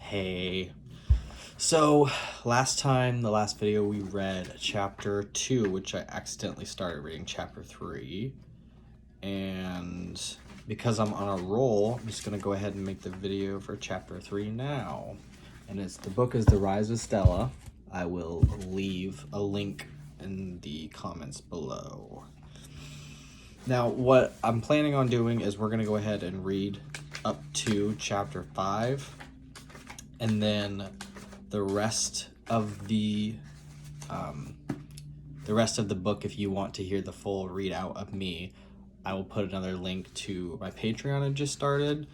Hey. So, the last video, we read chapter 2, which I accidentally started reading chapter 3. And because I'm on a roll, I'm just going to go ahead and make the video for chapter 3 now. And the book is The Rise of Stella. I will leave a link in the comments below. Now, what I'm planning on doing is we're going to go ahead and read up to chapter 5. And then the rest of the book, if you want to hear the full readout of me, I will put another link to my Patreon I just started,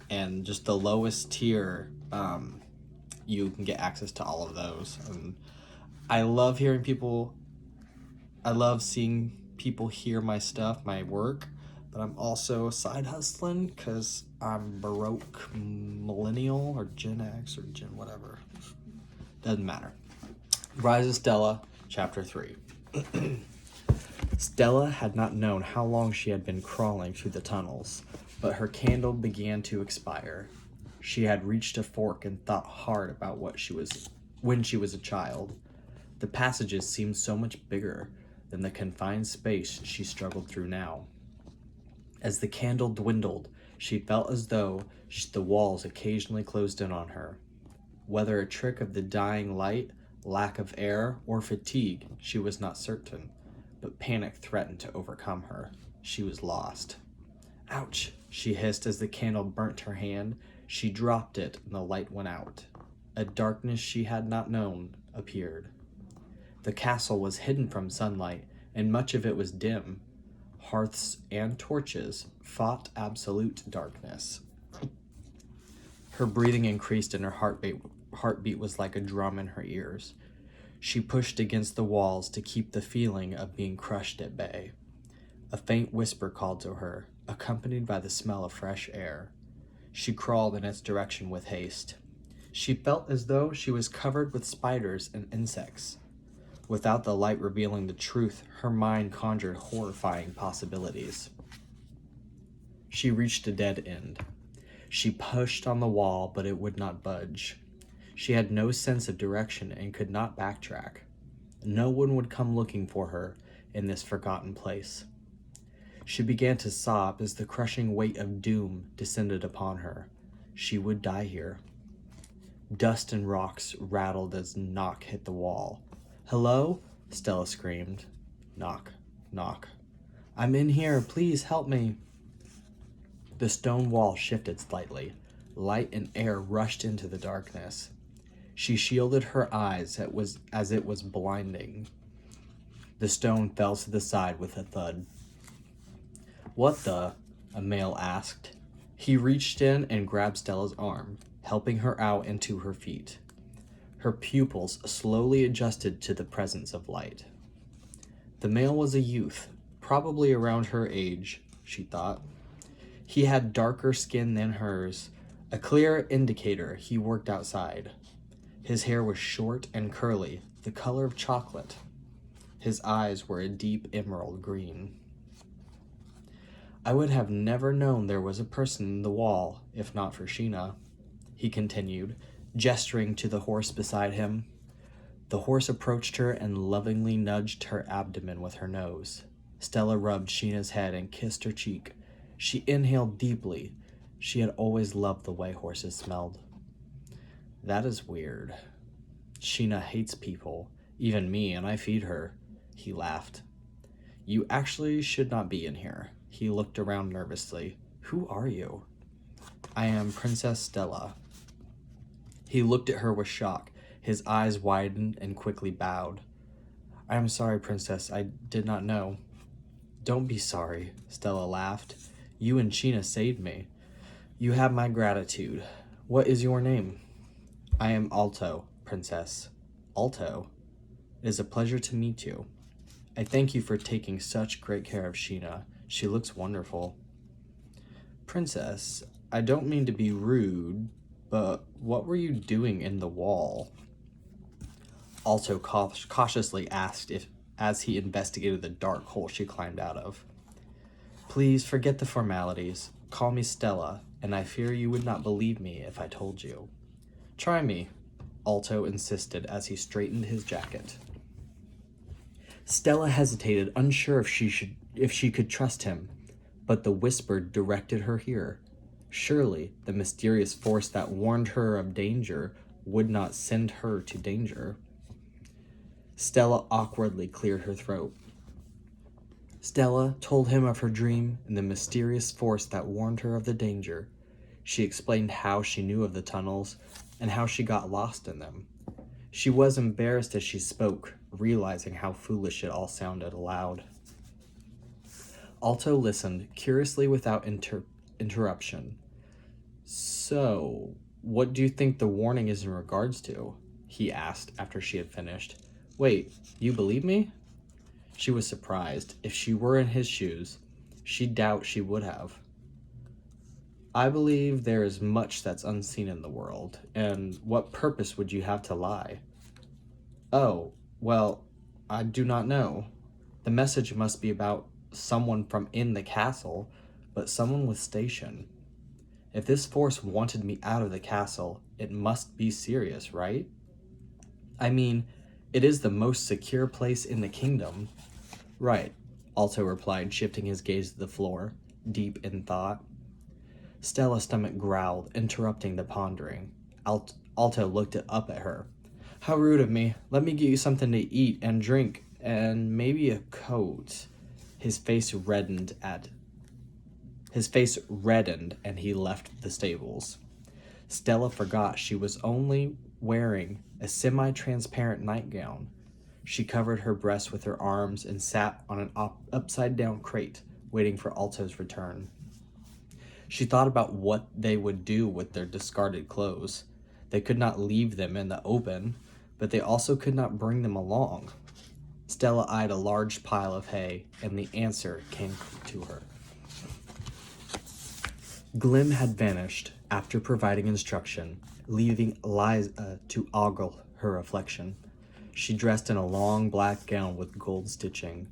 and just the lowest tier, you can get access to all of those. And I love hearing people. I love seeing people hear my stuff, my work, but I'm also side hustling because I'm baroque millennial or Gen X or Gen whatever. Doesn't matter. Rise of Stella, chapter 3. Stella had not known how long she had been crawling through the tunnels, but her candle began to expire. She had reached a fork and thought hard about when she was a child. The passages seemed so much bigger than the confined space she struggled through now. As the candle dwindled, she felt as though the walls occasionally closed in on her. Whether a trick of the dying light, lack of air, or fatigue, she was not certain, but panic threatened to overcome her. She was lost. Ouch, she hissed as the candle burnt her hand. She dropped it and the light went out. A darkness she had not known appeared. The castle was hidden from sunlight, and much of it was dim. Hearths and torches fought absolute darkness. Her breathing increased and her heartbeat was like a drum in her ears. She pushed against the walls to keep the feeling of being crushed at bay. A faint whisper called to her, accompanied by the smell of fresh air. She crawled in its direction with haste. She felt as though she was covered with spiders and insects. Without the light revealing the truth, her mind conjured horrifying possibilities. She reached a dead end. She pushed on the wall, but it would not budge. She had no sense of direction and could not backtrack. No one would come looking for her in this forgotten place. She began to sob as the crushing weight of doom descended upon her. She would die here. Dust and rocks rattled as knock hit the wall. "Hello?" Stella screamed. Knock, knock. "I'm in here, please help me." The stone wall shifted slightly. Light and air rushed into the darkness. She shielded her eyes as it was blinding. The stone fell to the side with a thud. "What the?" a male asked. He reached in and grabbed Stella's arm, helping her out and to her feet. Her pupils slowly adjusted to the presence of light. The male was a youth, probably around her age, she thought. He had darker skin than hers, a clear indicator he worked outside. His hair was short and curly, the color of chocolate. His eyes were a deep emerald green. "I would have never known there was a person in the wall, if not for Sheena," he continued, gesturing to the horse beside him. The horse approached her and lovingly nudged her abdomen with her nose. Stella rubbed Sheena's head and kissed her cheek. She inhaled deeply. She had always loved the way horses smelled. "That is weird. Sheena hates people, even me, and I feed her," he laughed. "You actually should not be in here." He looked around nervously. "Who are you?" "I am Princess Stella." He looked at her with shock. His eyes widened and quickly bowed. "I am sorry, Princess. I did not know." "Don't be sorry," Stella laughed. "You and Sheena saved me. You have my gratitude. What is your name?" "I am Alto, Princess." "Alto? It is a pleasure to meet you. I thank you for taking such great care of Sheena. She looks wonderful." "Princess, I don't mean to be rude, but what were you doing in the wall?" Alto cautiously asked as he investigated the dark hole she climbed out of. "Please forget the formalities. Call me Stella, and I fear you would not believe me if I told you." Try me, Alto insisted as he straightened his jacket. Stella hesitated, unsure if she could trust him, but the whisper directed her here. Surely the mysterious force that warned her of danger would not send her to danger. Stella awkwardly cleared her throat. Stella told him of her dream and the mysterious force that warned her of the danger. She explained how she knew of the tunnels and how she got lost in them. She was embarrassed as she spoke, realizing how foolish it all sounded aloud. Alto listened, curiously without interruption. So, what do you think the warning is in regards to? He asked after she had finished. Wait, you believe me? She was surprised. If she were in his shoes, she'd doubt she would have. I believe there is much that's unseen in the world, and what purpose would you have to lie? Oh, well, I do not know. The message must be about someone from in the castle, but someone with station. If this force wanted me out of the castle, it must be serious, right? I mean, it is the most secure place in the kingdom. Right, Alto replied, shifting his gaze to the floor, deep in thought. Stella's stomach growled, interrupting the pondering. Alto looked up at her. How rude of me. Let me get you something to eat and drink, and maybe a coat. His face reddened and he left the stables. Stella forgot she was only wearing a semi-transparent nightgown. She covered her breasts with her arms and sat on an upside-down crate, waiting for Alto's return. She thought about what they would do with their discarded clothes. They could not leave them in the open, but they also could not bring them along. Stella eyed a large pile of hay, and the answer came to her. Glim had vanished after providing instruction, leaving Liza to ogle her reflection. She dressed in a long black gown with gold stitching.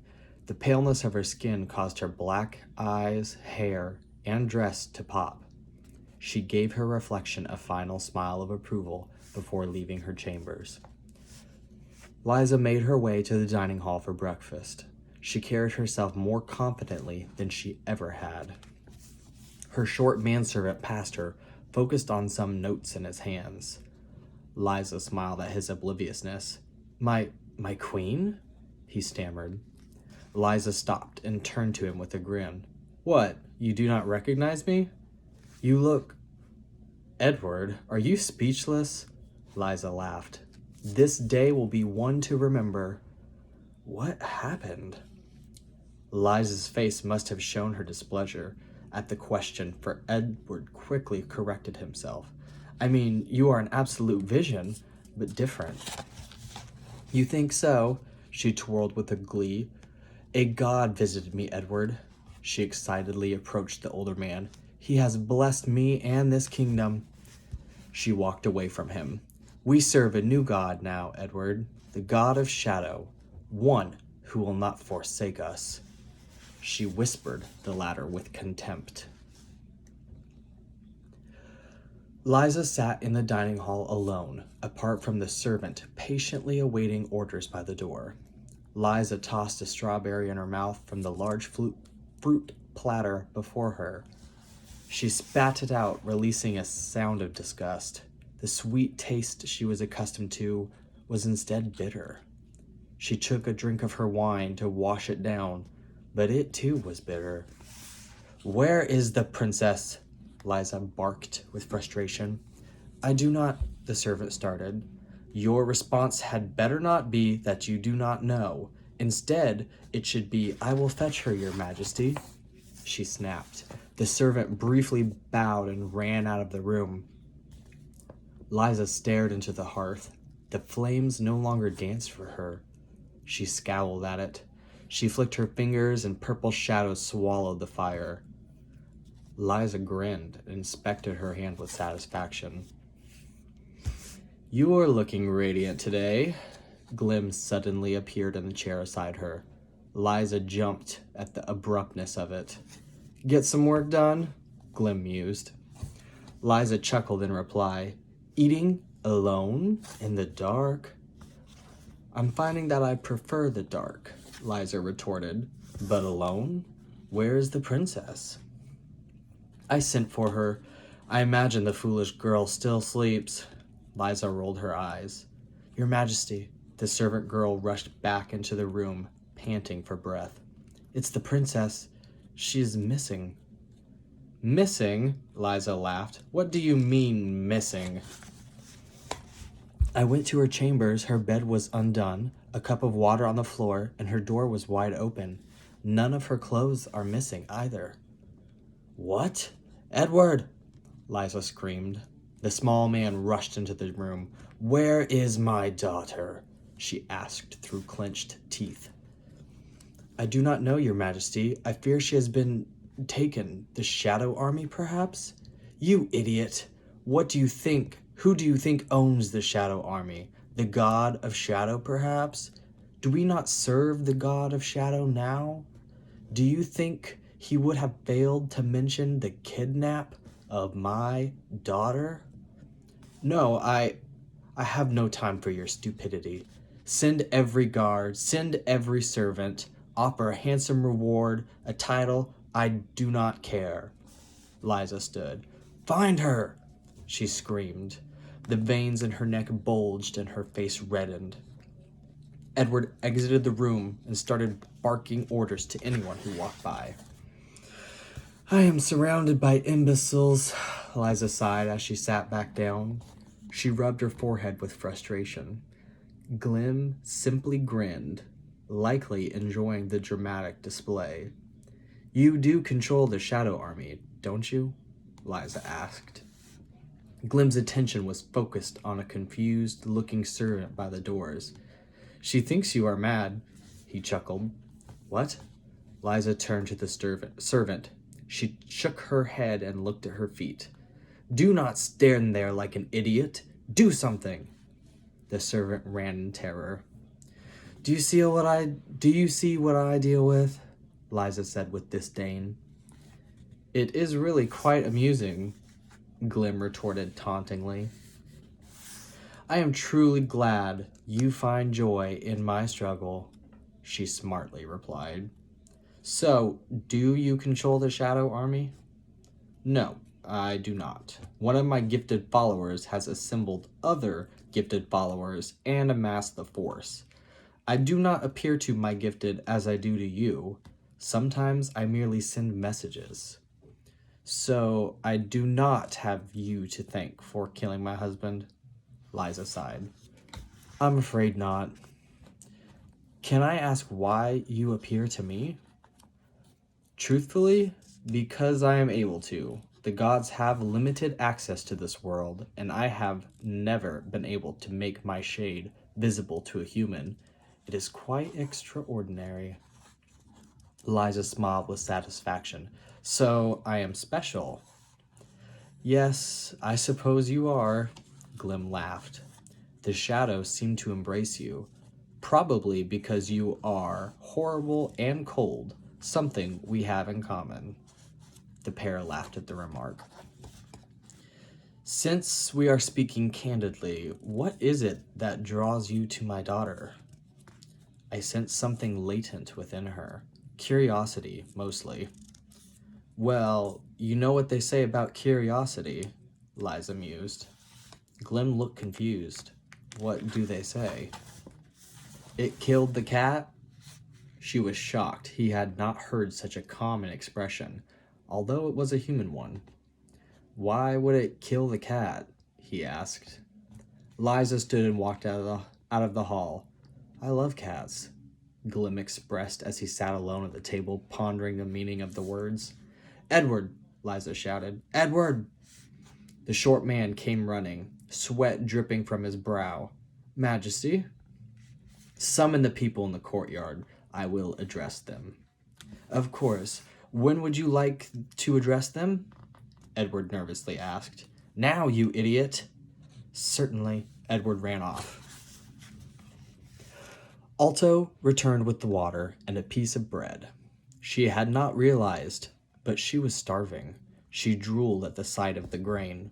The paleness of her skin caused her black eyes, hair, and dress to pop. She gave her reflection a final smile of approval before leaving her chambers. Liza made her way to the dining hall for breakfast. She carried herself more confidently than she ever had. Her short manservant passed her, focused on some notes in his hands. Liza smiled at his obliviousness. My queen? He stammered. Liza stopped and turned to him with a grin. What, you do not recognize me? You look... Edward, are you speechless? Liza laughed. This day will be one to remember. What happened? Liza's face must have shown her displeasure at the question, for Edward quickly corrected himself. I mean, you are an absolute vision, but different. You think so? She twirled with a glee. A god visited me, Edward. She excitedly approached the older man. He has blessed me and this kingdom. She walked away from him. We serve a new god now, Edward, the god of shadow, one who will not forsake us. She whispered the latter with contempt. Liza sat in the dining hall alone, apart from the servant patiently awaiting orders by the door. Liza tossed a strawberry in her mouth from the large fruit platter before her. She spat it out, releasing a sound of disgust. The sweet taste she was accustomed to was instead bitter. She took a drink of her wine to wash it down, but it too was bitter. Where is the princess? Liza barked with frustration. I do not, the servant started. Your response had better not be that you do not know. Instead, it should be, I will fetch her, your majesty. She snapped. The servant briefly bowed and ran out of the room. Liza stared into the hearth. The flames no longer danced for her. She scowled at it. She flicked her fingers and purple shadows swallowed the fire. Liza grinned and inspected her hand with satisfaction. You are looking radiant today. Glim suddenly appeared in the chair beside her. Liza jumped at the abruptness of it. Get some work done? Glim mused. Liza chuckled in reply. Eating Alone? In the dark? I'm finding that I prefer the dark, Liza retorted. But alone? Where is the princess? I sent for her. I imagine the foolish girl still sleeps. Liza rolled her eyes. Your Majesty. The servant girl rushed back into the room, panting for breath. It's the princess. She is missing. Missing? Liza laughed. What do you mean, missing? I went to her chambers. Her bed was undone, a cup of water on the floor, and her door was wide open. None of her clothes are missing either. What? Edward! Liza screamed. The small man rushed into the room. Where is my daughter? She asked through clenched teeth. I do not know, Your Majesty. I fear she has been taken. The Shadow Army, perhaps? You idiot! What do you think? Who do you think owns the Shadow Army? The God of Shadow, perhaps? Do we not serve the God of Shadow now? Do you think he would have failed to mention the kidnap of my daughter? No, I have no time for your stupidity. Send every guard, send every servant, offer a handsome reward, a title, I do not care. Liza stood. Find her! She screamed. The veins in her neck bulged and her face reddened. Edward exited the room and started barking orders to anyone who walked by. I am surrounded by imbeciles, Liza sighed as she sat back down. She rubbed her forehead with frustration. Glim simply grinned, likely enjoying the dramatic display. You do control the Shadow Army, don't you? Liza asked. Glim's attention was focused on a confused-looking servant by the doors. She thinks you are mad, he chuckled. What? Liza turned to the servant. She shook her head and looked at her feet. Do not stand there like an idiot. Do something. The servant ran in terror. Do you see what I deal with? Liza said with disdain. It is really quite amusing, Glim retorted tauntingly. I am truly glad you find joy in my struggle, she smartly replied. So, do you control the Shadow Army? No, I do not. One of my gifted followers has assembled other gifted followers and amassed the force. I do not appear to my gifted as I do to you. Sometimes I merely send messages. So I do not have you to thank for killing my husband, Liza sighed. I'm afraid not. Can I ask why you appear to me? Truthfully, because I am able to. The gods have limited access to this world, and I have never been able to make my shade visible to a human. It is quite extraordinary. Liza smiled with satisfaction. So I am special. Yes, I suppose you are, Glim laughed. The shadows seem to embrace you, probably because you are horrible and cold, something we have in common. The pair laughed at the remark. Since we are speaking candidly, what is it that draws you to my daughter? I sense something latent within her. Curiosity, mostly. Well, you know what they say about curiosity, Liza mused. Glim looked confused. What do they say? It killed the cat? She was shocked. He had not heard such a common expression, although it was a human one. Why would it kill the cat? He asked. Liza stood and walked out of the hall. I love cats, Glim expressed as he sat alone at the table, pondering the meaning of the words. Edward, Liza shouted. Edward! The short man came running, sweat dripping from his brow. Majesty? Summon the people in the courtyard. I will address them. Of course. When would you like to address them? Edward nervously asked. Now, you idiot! Certainly. Edward ran off. Alto returned with the water and a piece of bread. She had not realized, but she was starving. She drooled at the sight of the grain.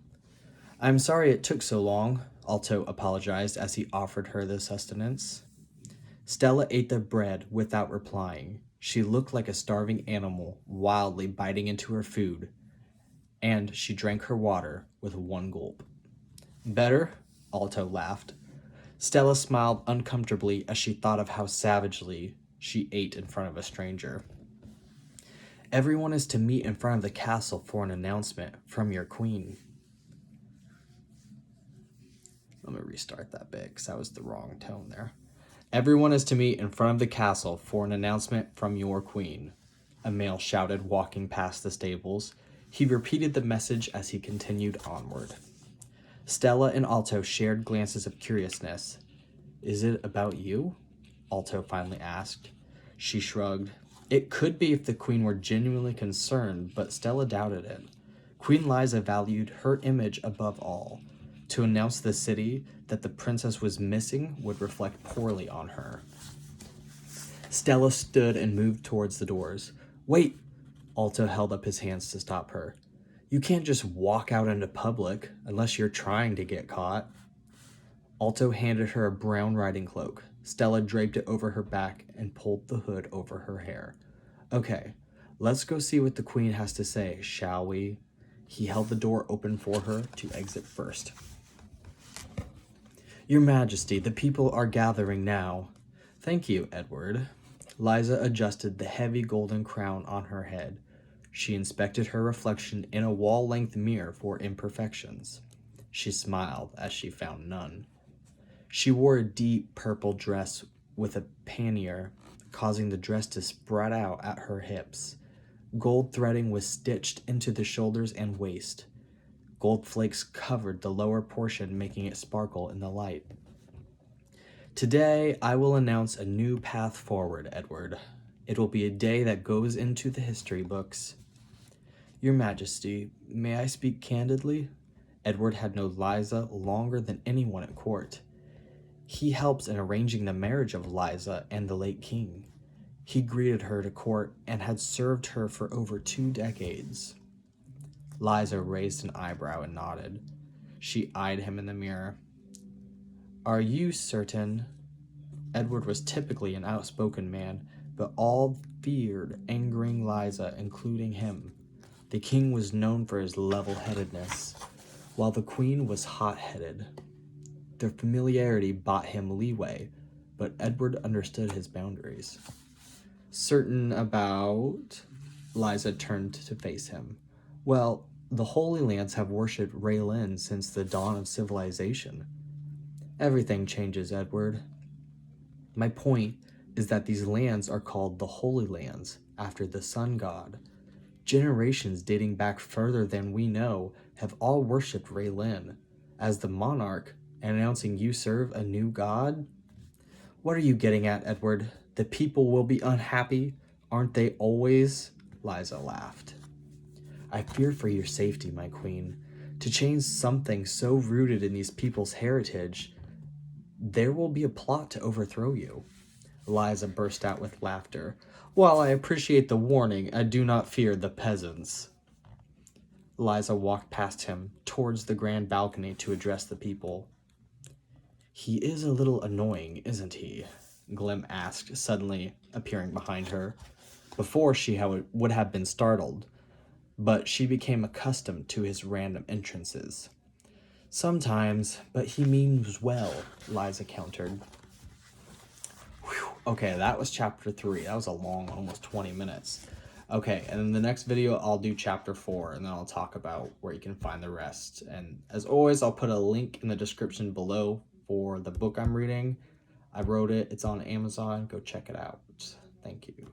I'm sorry it took so long, Alto apologized as he offered her the sustenance. Stella ate the bread without replying. She looked like a starving animal, wildly biting into her food, and she drank her water with one gulp. Better? Alto laughed. Stella smiled uncomfortably as she thought of how savagely she ate in front of a stranger. Everyone is to meet in front of the castle for an announcement from your queen. Let me restart that bit because that was the wrong tone there. Everyone is to meet in front of the castle for an announcement from your queen, a male shouted, walking past the stables. He repeated the message as he continued onward. Stella and Alto shared glances of curiousness. Is it about you? Alto finally asked. She shrugged. It could be if the queen were genuinely concerned, but Stella doubted it. Queen Liza valued her image above all. To announce the city that the princess was missing would reflect poorly on her. Stella stood and moved towards the doors. Wait! Alto held up his hands to stop her. You can't just walk out into public unless you're trying to get caught. Alto handed her a brown riding cloak. Stella draped it over her back and pulled the hood over her hair. Okay, let's go see what the queen has to say, shall we? He held the door open for her to exit first. Your Majesty, the people are gathering now. Thank you, Edward. Liza adjusted the heavy golden crown on her head. She inspected her reflection in a wall-length mirror for imperfections. She smiled as she found none. She wore a deep purple dress with a pannier, causing the dress to spread out at her hips. Gold threading was stitched into the shoulders and waist. Gold flakes covered the lower portion, making it sparkle in the light. Today, I will announce a new path forward, Edward. It will be a day that goes into the history books. Your Majesty, may I speak candidly? Edward had known Liza longer than anyone at court. He helped in arranging the marriage of Liza and the late king. He greeted her to court and had served her for over 2 decades. Liza raised an eyebrow and nodded. She eyed him in the mirror. Are you certain? Edward was typically an outspoken man, but all feared angering Liza, including him. The king was known for his level-headedness, while the queen was hot-headed. Their familiarity bought him leeway, but Edward understood his boundaries. Certain about... Liza turned to face him. Well, the Holy Lands have worshipped Raylin since the dawn of civilization. Everything changes, Edward. My point is that these lands are called the Holy Lands, after the sun god. Generations dating back further than we know have all worshipped Raylin. As the monarch, announcing you serve a new god? What are you getting at, Edward? The people will be unhappy, aren't they always? Liza laughed. I fear for your safety, my queen. To change something so rooted in these people's heritage, there will be a plot to overthrow you. Liza burst out with laughter. While I appreciate the warning, I do not fear the peasants. Liza walked past him, towards the grand balcony to address the people. He is a little annoying, isn't he? Glim asked, suddenly appearing behind her. Before she would have been startled, but she became accustomed to his random entrances. Sometimes, but he means well, Liza countered. Whew. Okay, that was chapter 3. That was a long, almost 20 minutes. Okay, and in the next video, I'll do chapter 4, and then I'll talk about where you can find the rest. And as always, I'll put a link in the description below for the book I'm reading. I wrote it. It's on Amazon. Go check it out. Thank you.